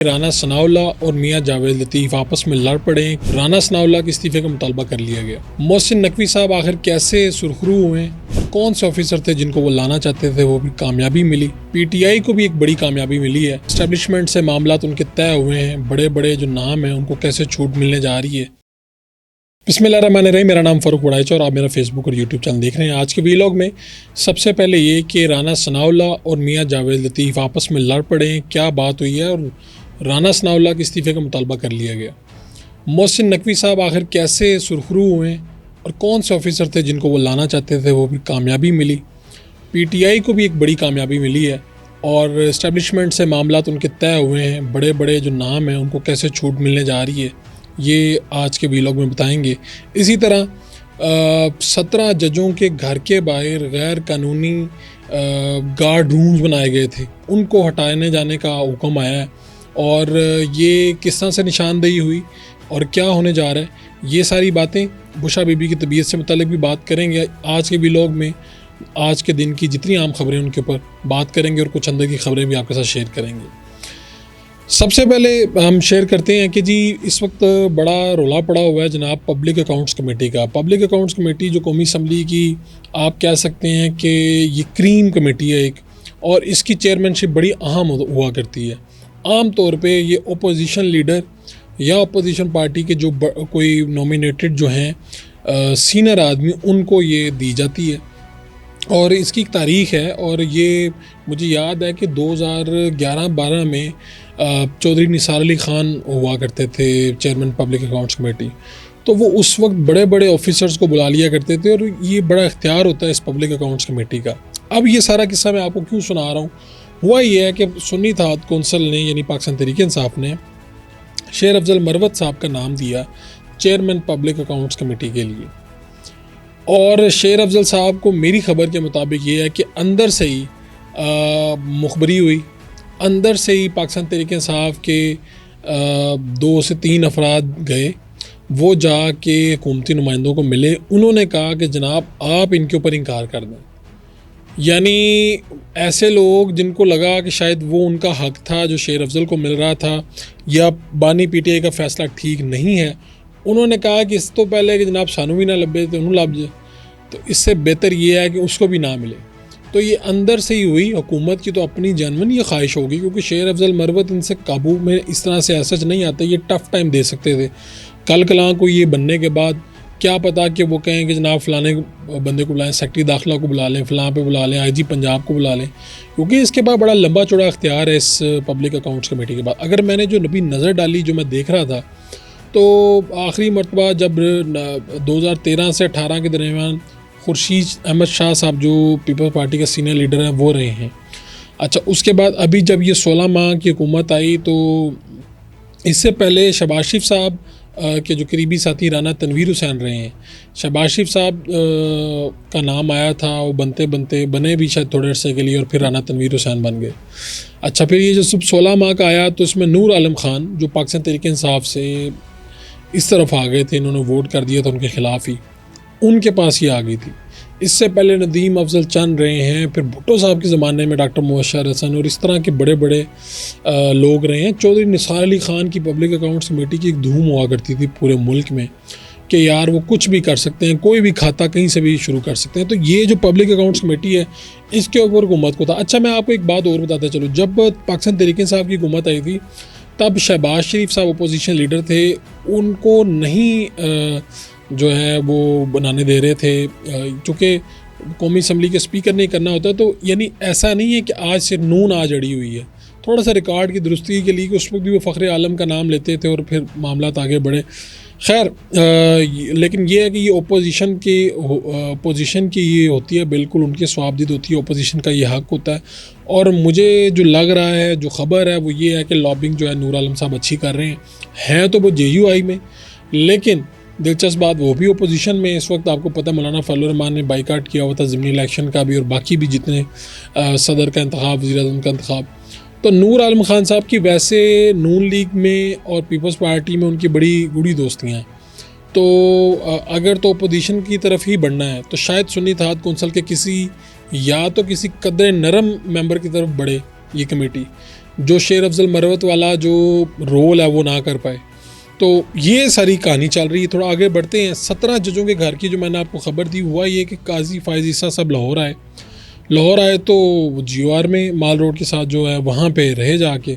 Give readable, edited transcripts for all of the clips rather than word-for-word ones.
राना सनाउल्लाह और मियां जावेद लतीफ़ आपस में लड़ पड़े। राना सनाउल्लाह के इस्तीफे का मुतालबा कर लिया गया। मोहसिन नकवी साहब आखिर कैसे सुरखरू हुए, कौन से ऑफिसर थे जिनको वो लाना चाहते थे, वो भी कामयाबी मिली। पीटीआई को भी एक बड़ी कामयाबी मिली है। एस्टेब्लिशमेंट से मामलात उनके तय हुए हैं। बड़े बड़े जो नाम हैं उनको कैसे छूट मिलने जा रही है। बिस्मिल्लाहिर्रहमानिर्रहीम। मेरा नाम फ़ारूक वड़ाइचा और आप मेरा फेसबुक और यूट्यूब चैनल देख रहे हैं। आज के व्लॉग में सबसे पहले ये कि राना सनाउल्लाह और मियां जावेद लतीफ़ आपस में लड़ पड़े, क्या बात हुई है और राना सनाउल्लाह के इस्तीफे का मुतालबा कर लिया गया। मोहसिन नकवी साहब आखिर कैसे सुरखरू हुए और कौन से ऑफिसर थे जिनको वो लाना चाहते थे, वो भी कामयाबी मिली। पीटीआई को भी एक बड़ी कामयाबी मिली है और इस्टेब्लिशमेंट से मामलात उनके तय हुए हैं। बड़े बड़े जो नाम हैं उनको कैसे छूट मिलने जा रही है, ये आज के व्लॉग में बताएंगे। इसी तरह 17 जजों के घर के बाहर गैर कानूनी गार्ड रूम्स बनाए गए थे, उनको हटाने जाने का हुक्म आया है और ये किस तरह से निशानदेही हुई और क्या होने जा रहा है, ये सारी बातें बुशा बीबी की तबीयत से मुतालिक भी बात करेंगे। आज के व्लॉग में आज के दिन की जितनी आम खबरें उनके ऊपर बात करेंगे और कुछ अंदर की खबरें भी आपके साथ शेयर करेंगे। सबसे पहले हम शेयर करते हैं कि जी इस वक्त बड़ा रौला पड़ा हुआ है जनाब पब्लिक अकाउंट्स कमेटी का। पब्लिक अकाउंट्स कमेटी जो कौमी असम्बली की आप कह सकते हैं कि ये क्रीम कमेटी है एक, और इसकी चेयरमैनशिप बड़ी अहम हुआ करती है। आम तौर पे ये अपोजिशन लीडर या अपोजिशन पार्टी के जो कोई नॉमिनेटेड जो हैं सीनियर आदमी, उनको ये दी जाती है और इसकी एक तारीख़ है। और ये मुझे याद है कि 2011-12 में चौधरी निसार अली ख़ान हुआ करते थे चेयरमैन पब्लिक अकाउंट्स कमेटी, तो वो उस वक्त बड़े बड़े ऑफिसर्स को बुला लिया करते थे और ये बड़ा इख्तियार होता है इस पब्लिक अकाउंट्स कमेटी का। अब ये सारा किस्सा मैं आपको क्यों सुना रहा हूँ, हुआ ये है कि सुन्नी इत्तेहाद कौंसिल ने यानी पाकिस्तान तहरीक इंसाफ ने शेर अफजल मरवत साहब का नाम दिया चेयरमैन पब्लिक अकाउंट्स कमेटी के लिए। और शेर अफजल साहब को मेरी खबर के मुताबिक ये है कि अंदर से ही मुखबरी हुई, अंदर से ही पाकिस्तान तहरीक इंसाफ के 2 से 3 अफराद गए, वो जाके हुकूमती नुमाइंदों को मिले। उन्होंने कहा कि जनाब आप इनके ऊपर इनकार कर दें। यानी ऐसे लोग जिनको लगा कि शायद वो उनका हक था जो शेर अफजल को मिल रहा था या बानी पीटीआई का फ़ैसला ठीक नहीं है, उन्होंने कहा कि इस तो पहले कि जनाब सानू भी ना लभे तो उन्होंने लभ जाए, तो इससे बेहतर ये है कि उसको भी ना मिले। तो ये अंदर से ही हुई। हुकूमत की तो अपनी जनवन ये ख्वाहिश होगी क्योंकि शेर अफजल मरवत इनसे काबू में इस तरह से ऐसा नहीं आता। ये टफ़ टाइम दे सकते थे। कल कलां को ये बनने के बाद क्या पता कि वो कहें कि जनाब फ़लाने बंदे को बुलाएं, सेक्रेटरी दाखिला को बुला लें, फ़लाँ पे बुला लें, आईजी पंजाब को बुला लें, क्योंकि इसके बाद बड़ा लंबा चौड़ा इख्तियार है इस पब्लिक अकाउंट्स कमेटी के बाद। अगर मैंने जो नबी नज़र डाली जो मैं देख रहा था, तो आखिरी मरतबा जब 2013 से 18 के दरमियान खुर्शीद अहमद शाह साहब जो पीपल्स पार्टी का सीनियर लीडर हैं वो रहे हैं। अच्छा, उसके बाद अभी जब ये 16 माह की हुकूमत आई तो इससे पहले शहबाज शरीफ साहब के जो करीबी साथी राना तनवीर हुसैन रहे हैं, शहबाज शरीफ साहब का नाम आया था, वो बनते बनते बने भी शायद थोड़े अरसे के लिए और फिर राना तनवीर हुसैन बन गए। अच्छा, फिर ये जो सब 16 माह का आया तो इसमें नूर आलम खान जो पाकिस्तान तहरीक इंसाफ से इस तरफ आ गए थे, इन्होंने वोट कर दिया था उनके ख़िलाफ़ ही, उनके पास ही आ गई थी। इससे पहले नदीम अफजल चंद रहे हैं, फिर भुट्टो साहब के ज़माने में डॉक्टर मुबशर हसन और इस तरह के बड़े बड़े लोग रहे हैं। चौधरी निसार अली ख़ान की पब्लिक अकाउंट्स कमेटी की एक धूम हुआ करती थी पूरे मुल्क में कि यार वो कुछ भी कर सकते हैं, कोई भी खाता कहीं से भी शुरू कर सकते हैं। तो ये जो पब्लिक अकाउंट्स कमेटी है इसके ऊपर हुकूमत को था। अच्छा, मैं आपको एक बात और बताता चलूँ, जब पाकिस्तान तहरीक इंसाफ की हुकूमत आई थी तब शहबाज शरीफ साहब अपोजिशन लीडर थे, उनको नहीं जो है वो बनाने दे रहे थे चूँकि कौमी असम्बली के स्पीकर नहीं करना होता। तो यानी ऐसा नहीं है कि आज से नून आज अड़ी हुई है, थोड़ा सा रिकॉर्ड की दुरुस्ती के लिए कि उस वक्त भी वो फ़ख्र आलम का नाम लेते थे और फिर मामलात आगे बढ़े। खैर, लेकिन ये है कि ये अपोजिशन की ये होती है, बिल्कुल उनकी स्वाबदीद होती है, अपोजिशन का ये हक होता है। और मुझे जो लग रहा है, जो ख़बर है वो ये है कि लॉबिंग जो है नूर आलम साहब अच्छी कर रहे हैं तो वो JUI में, लेकिन दिलचस्प बात वो भी अपोजिशन में। इस वक्त आपको पता है मौलाना फजल रहमान ने बाइकाट किया हुआ था ज़िमनी इलेक्शन का भी और बाकी भी जितने सदर का इंतखाब, वज़ीर-ए-आज़म का इंतखाब। तो नूर आलम खान साहब की वैसे नून लीग में और पीपल्स पार्टी में उनकी बड़ी गूढ़ी दोस्तियाँ हैं, तो अगर तो अपोजिशन की तरफ ही बढ़ना है तो शायद सुन्नी इत्तेहाद कौंसिल के किसी कदर नरम मेंबर की तरफ बढ़े ये कमेटी, जो शेर अफजल मरवत वाला जो रोल है वो ना कर पाए। तो ये सारी कहानी चल रही है। थोड़ा आगे बढ़ते हैं। 17 जजों के घर की जो मैंने आपको ख़बर दी, हुआ ये कि काजी फ़ाइज़ ईसा साहब लाहौर आए तो GOR में माल रोड के साथ जो है वहाँ पे रहे जाके।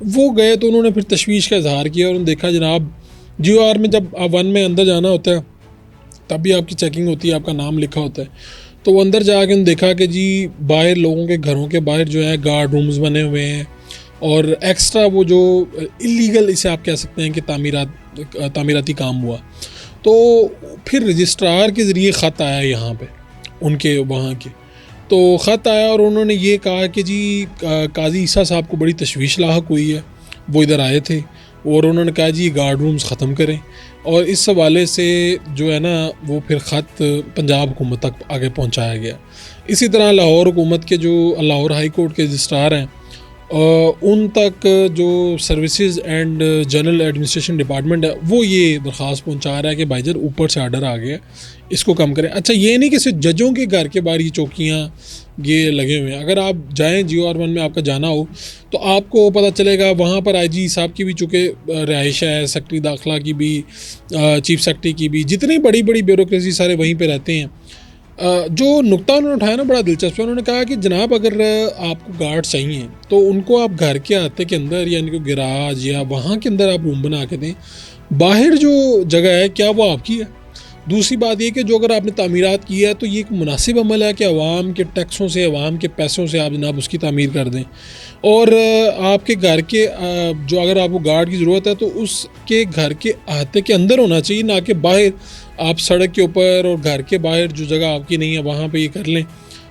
वो गए तो उन्होंने फिर तशवीश का इजहार किया और उन्होंने देखा जनाब GOR में जब आप 1 में अंदर जाना होता है तब भी आपकी चेकिंग होती है, आपका नाम लिखा होता है। तो वो अंदर जाके उन्होंने देखा कि जी बाहर लोगों के घरों के बाहर जो है गार्ड रूम्स बने हुए हैं और एक्स्ट्रा वो जो इलीगल इसे आप कह सकते हैं कि तामीराती काम हुआ। तो फिर रजिस्ट्रार के ज़रिए ख़त आया यहाँ पे उनके वहाँ के, तो ख़त आया और उन्होंने ये कहा कि जी काजी ईसा साहब को बड़ी तशवीश लाहक हुई है, वो इधर आए थे और उन्होंने कहा जी गार्ड रूम्स ख़त्म करें। और इस हवाले से जो है ना वो फिर ख़त पंजाब हुकूमत तक आगे पहुँचाया गया। इसी तरह लाहौर हुकूमत के जो लाहौर हाई कोर्ट के रजिस्ट्रार हैं उन तक जो services and general administration department है वो ये दरख्वास्त पहुंचा रहा है कि भाईजान ऊपर से आर्डर आ गया, इसको कम करें। अच्छा, ये नहीं कि सिर्फ जजों के घर के बाहर ये चौकियाँ ये लगे हुए हैं। अगर आप जाएं GOR 1 में आपका जाना हो तो आपको पता चलेगा वहाँ पर IG साहब की भी चूँकि रिहाइश है, सेक्रेटरी दाखिला की भी, चीफ सेक्रेटरी की भी, जितनी बड़ी बड़ी ब्यूरोक्रेसी सारे वहीं पर रहते हैं। जो नुक्ता उन्होंने उठाया ना बड़ा दिलचस्प है। उन्होंने कहा कि जनाब अगर आपको गार्ड चाहिए तो उनको आप घर के अहाते के अंदर यानी कि गैराज या वहाँ के अंदर आप रूम बना के दें। बाहर जो जगह है क्या वो आपकी है? दूसरी बात ये कि जो अगर आपने तामीरात की है तो ये एक मुनासिब अमल है कि अवाम के टैक्सों से, अवाम के पैसों से आप जनाब उसकी तामीर कर दें। और आपके घर के जो अगर आपको गार्ड की ज़रूरत है तो उसके घर के अहाते के अंदर होना चाहिए, ना कि बाहर आप सड़क के ऊपर और घर के बाहर जो जगह आपकी नहीं है वहाँ पे ये कर लें।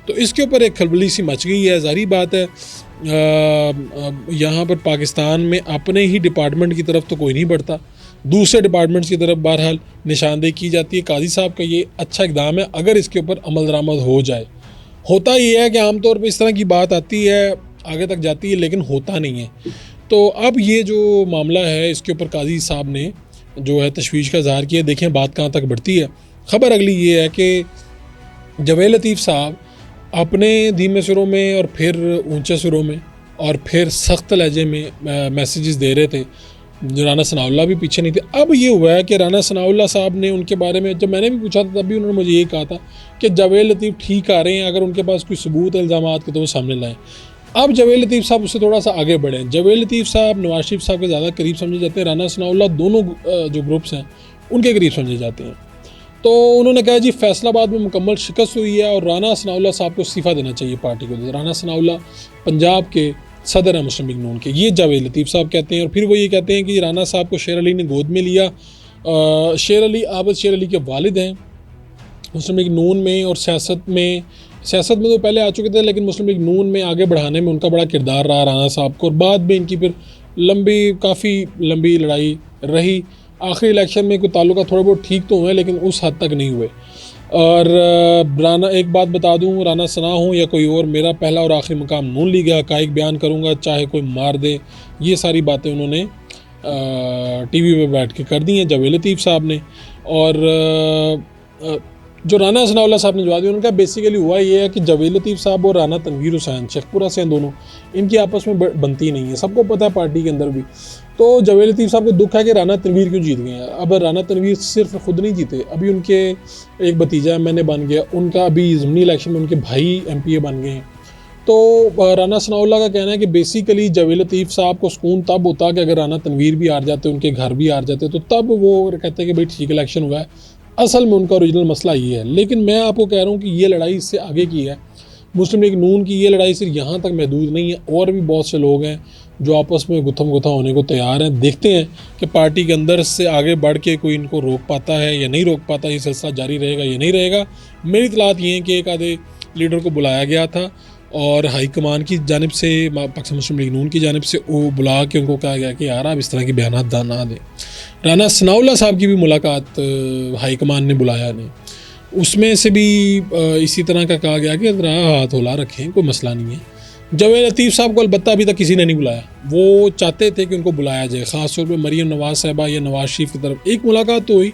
तो इसके ऊपर एक खलबली सी मच गई है। ज़ाहिर बात है यहाँ पर पाकिस्तान में अपने ही डिपार्टमेंट की तरफ तो कोई नहीं बढ़ता, दूसरे डिपार्टमेंट्स की तरफ बहरहाल निशानदेही की जाती है। काजी साहब का ये अच्छा इक़दाम है अगर इसके ऊपर अमल दरामद हो जाए। होता ये है कि आमतौर पर इस तरह की बात आती है, आगे तक जाती है, लेकिन होता नहीं है। तो अब ये जो मामला है इसके ऊपर काजी साहब ने जो है तशवीश का इज़हार किया। देखें बात कहाँ तक बढ़ती है। ख़बर अगली ये है कि जवेद लतीफ़ साहब अपने धीमे सुरों में और फिर ऊंचे सुरों में और फिर सख्त लहजे में मैसेजेस दे रहे थे। राना सनाउल्लाह भी पीछे नहीं थे। अब ये हुआ है कि राना सनाउल्लाह साहब ने उनके बारे में जब मैंने भी पूछा था तब भी उन्होंने मुझे ये कहा था कि जवेद लतीफ़ ठीक आ रहे हैं, अगर उनके पास कोई सबूत इल्ज़ामात के तो वो सामने लाएँ। अब जवेद लतीफ़ साहब उससे थोड़ा सा आगे बढ़े। जवेद लतीफ़ साहब नवाज शरीफ साहब के ज़्यादा करीब समझे जाते हैं, राना सनाउल्लाह दोनों जो ग्रुप्स हैं उनके करीब समझे जाते हैं। तो उन्होंने कहा जी फैसलाबाद में मुकम्मल शिकस्त हुई है और राना सनाउल्लाह साहब को इस्तीफ़ा देना चाहिए पार्टी को। राना सनाउल्लाह पंजाब के सदर है मुस्लिम लीग नून के, ये जावेद लतीफ़ साहब कहते हैं। और फिर वो ये कहते हैं कि राना साहब को शेर अली ने गोद में लिया। शेर अली आबद शेर अली के वालिद हैं मुस्लिम लीग नून में, और सियासत में तो पहले आ चुके थे लेकिन मुस्लिम लीग नून में आगे बढ़ाने में उनका बड़ा किरदार रहा राना साहब को। और बाद में इनकी फिर काफ़ी लंबी लड़ाई रही। आखिरी इलेक्शन में कोई ताल्लुका थोड़े बहुत ठीक तो हुए लेकिन उस हद तक नहीं हुए। और राना, एक बात बता दूं, राना सना हूँ या कोई और, मेरा पहला और आखिरी मुकाम नून लीग है, हक़ाइक़ बयान करूँगा चाहे कोई मार दे। ये सारी बातें उन्होंने TV पे बैठ के कर दी हैं जवेद लतीफ़ साहब ने। और जो राना सनाउल्लाह साहब ने जवाब दिया, उनका बेसिकली हुआ ये है कि जवेद लतीफ़ साहब और राना तनवीर हुसैन शेखपुरा से दोनों, इनकी आपस में बनती नहीं है, सबको पता है पार्टी के अंदर भी। तो जवेद लतीफ़ साहब को दुख है कि राना तनवीर क्यों जीत गए हैं। अब राना तनवीर सिर्फ खुद नहीं जीते, अभी उनके एक भतीजा MNA बन गया, उनका अभी ज़मीनी इलेक्शन में उनके भाई MPA बन गए हैं। तो राना सनाउल्लाह का कहना है कि बेसिकली जवेद लतीफ़ साहब को सुकून तब होता कि अगर राना तनवीर भी हार जाते, उनके घर भी हार जाते, तो तब वो कहते हैं कि भाई ठीक इलेक्शन हुआ है। असल में उनका ओरिजिनल मसला ये है। लेकिन मैं आपको कह रहा हूँ कि ये लड़ाई इससे आगे की है। मुस्लिम लीग नून की ये लड़ाई सिर्फ यहाँ तक महदूद नहीं है, और भी बहुत से लोग हैं जो आपस में गुत्थम गुत्था होने को तैयार हैं। देखते हैं कि पार्टी के अंदर से आगे बढ़ के कोई इनको रोक पाता है या नहीं रोक पाता, ये सिलसिला जारी रहेगा या नहीं रहेगा। मेरी इतलात ये है कि एक आधे लीडर को बुलाया गया था और हाई कमान की जानिब से, पाकिस्तान मुस्लिम लीग नून की जानिब से वो बुला के उनको कहा गया कि यार आप इस तरह के बयान ना दें। राना सनाउल्लाह साहब की भी मुलाकात हाई कमान ने बुलाया नहीं, उसमें से भी इसी तरह का कहा गया कि हाथ होला रखें, कोई मसला नहीं है। जवेद लतीफ़ साहब को अलबत्ता अभी तक किसी ने नहीं बुलाया। वो चाहते थे कि उनको बुलाया जाए, ख़ास तौर पर मरीम नवाज़ साहिबा या नवाज़ शरीफ की तरफ एक मुलाकात तो हुई,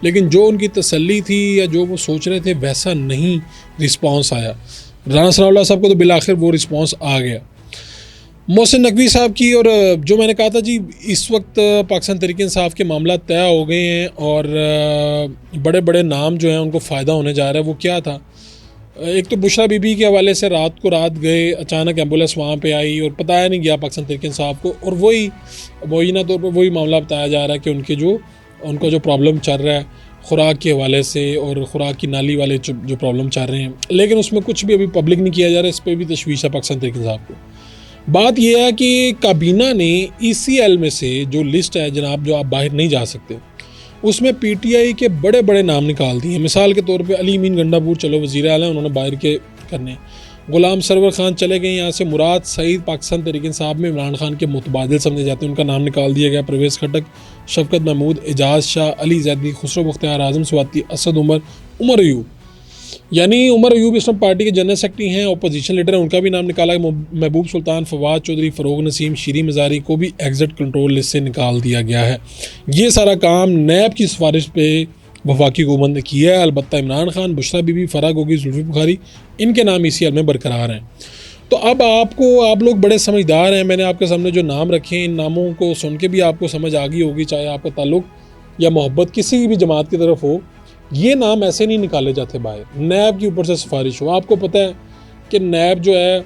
लेकिन जो उनकी तसल्ली थी या जो वो सोच रहे थे वैसा नहीं रिस्पॉन्स आया। राना सनाउल्लाह साहब को तो बिलाखिर वो रिस्पॉन्स आ गया। मोहसिन नकवी साहब की, और जो मैंने कहा था जी, इस वक्त पाकिस्तान तहरीक इंसाफ के मामला तय हो गए हैं और बड़े बड़े नाम जो हैं उनको फ़ायदा होने जा रहा है। वो क्या था, एक तो बुशरा बीबी के हवाले से रात गए, अचानक एम्बुलेंस वहाँ पे आई और बताया नहीं गया पाकिस्तान तहरीक इंसाफ को, और वही मुबैना तौर पर वही मामला बताया जा रहा है कि उनका जो प्रॉब्लम चल रहा है खुराक के हवाले से और खुराक की नाली वाले जो प्रॉब्लम चल रहे हैं, लेकिन उसमें कुछ भी अभी पब्लिक नहीं किया जा रहा है। इस पर भी तशवीश है पाकिस्तान तहरीक इंसाफ को। बात यह है कि काबीना ने ECL में से जो लिस्ट है जनाब, जो आप बाहर नहीं जा सकते, उसमें PTI के बड़े बड़े नाम निकाल दिए। मिसाल के तौर पे अली मीन गंडापुर, चलो वज़ीर आला, उन्होंने बाहर के करने। गुलाम सरवर खान चले गए यहाँ से। मुराद सईद पाकिस्तान तहरीक इंसाफ में इमरान खान के मुतबादिल समझे जाते हैं, उनका नाम निकाल दिया गया। परवेज़ खटक, शफकत महमूद, एजाज़ शाह, अली जैदी, खुसरो मुख्तार आज़म स्वाति, असद उमर, उमर अयूब, यानी उमर अयूब इस पार्टी के जनरल सेक्रेटरी हैं, अपोजिशन लीडर हैं, उनका भी नाम निकाला। महबूब सुल्तान, फवाद चौधरी, फ़रोग नसीम, शीरी मज़ारी को भी एग्जिट कंट्रोल लिस्ट से निकाल दिया गया है। ये सारा काम नैब की सिफारिश पे वफाकी हुकूमत ने किया है। अलबत्ता इमरान खान, बुशरा बीबी, फराह गोगी, जुल्फी बुखारी, इनके नाम ECL में बरकरार हैं। तो अब आप लोग बड़े समझदार हैं, मैंने आपके सामने जो नाम रखे हैं, इन नामों को सुन के भी आपको समझ आ गई होगी, चाहे आपका ताल्लुक़ या मोहब्बत किसी भी जमात की तरफ हो, ये नाम ऐसे नहीं निकाले जाते बाहर। नैब के ऊपर से सिफारिश हो। आपको पता है कि नैब जो है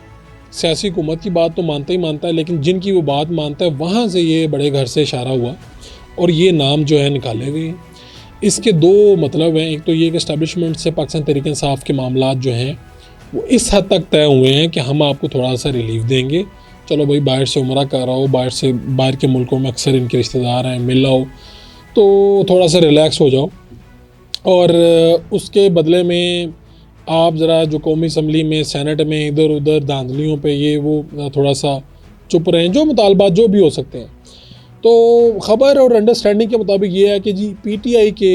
सियासी हुकूमत की बात तो मानता ही मानता है, लेकिन जिनकी वो बात मानता है वहाँ से ये बड़े घर से इशारा हुआ और ये नाम जो है निकाले गए। इसके दो मतलब हैं, एक तो ये कि इस्टेब्लिशमेंट से पाकिस्तान तहरीक इंसाफ के मामला जो हैं वो इस हद तक तय हुए हैं कि हम आपको थोड़ा सा रिलीफ देंगे। चलो भाई, बाहर से उमरा कर रहा हो, बाहर के मुल्कों में अक्सर इनके रिश्तेदार हैं, मिल रहा हो, तो थोड़ा सा रिलैक्स हो जाओ, और उसके बदले में आप ज़रा जो कौमी असम्बली में, सेनेट में इधर उधर धांधलियों पे ये वो थोड़ा सा चुप रहें, जो मुतालबात जो भी हो सकते हैं। तो ख़बर और अंडरस्टैंडिंग के मुताबिक ये है कि जी PTI के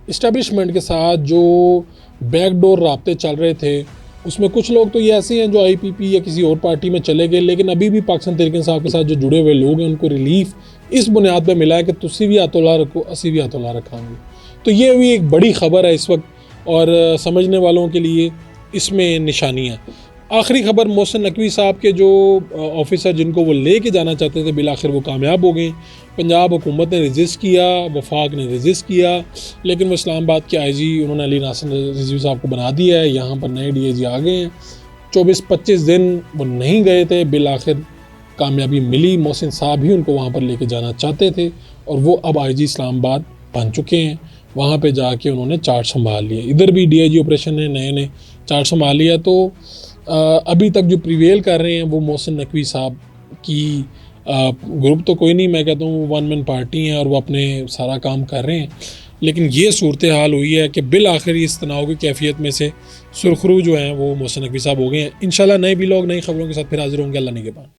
इस्टेब्लिशमेंट के साथ जो बैकडोर राब्ते चल रहे थे, उसमें कुछ लोग तो ये ऐसे हैं जो IPP या किसी और पार्टी में चले गए, लेकिन अभी भी पाकिस्तान तहरीक इंसाफ के साथ जो जुड़े हुए लोग हैं उनको रिलीफ इस बुनियाद पर मिला है कि तुसी भी हथौला रखो, असी भी हथौला रखांगे। तो ये भी एक बड़ी ख़बर है इस वक्त, और समझने वालों के लिए इसमें निशानियाँ। आखिरी खबर, मोहसिन नकवी साहब के जो ऑफिसर जिनको वो ले के जाना चाहते थे, बिलाखिर वो कामयाब हो गए। पंजाब हुकूमत ने रजिस्ट किया, वफाक ने रजिस्ट किया, लेकिन वो इस्लामाबाद के IG उन्होंने अली नासिर रिजवी साहब को बना दिया है। यहाँ पर नए DIG आ गए हैं। 24-25 दिन वो नहीं गए थे, बिलाखिर कामयाबी मिली। मोहसिन साहब ही उनको वहाँ पर लेके जाना चाहते थे और वो अब IG इस्लामाबाद बन चुके हैं। वहाँ पे जाके उन्होंने चार्ज संभाल लिया। इधर भी DIG ऑपरेशन ने नए चार्ज संभाल लिया। तो अभी तक जो प्रिवेल कर रहे हैं वो मोहसिन नकवी साहब की ग्रुप तो कोई नहीं, मैं कहता हूँ वो वन मैन पार्टी हैं और वो अपने सारा काम कर रहे हैं। लेकिन ये सूरत हाल हुई है कि बिल आखिर इस तनाव की कैफियत में से सुरखरू जो हैं वो मोहसिन नकवी साहब हो गए हैं। इंशाल्लाह नए व्लॉग नई खबरों के साथ फिर हाजिर होंगे। अल्लाह निगहबान।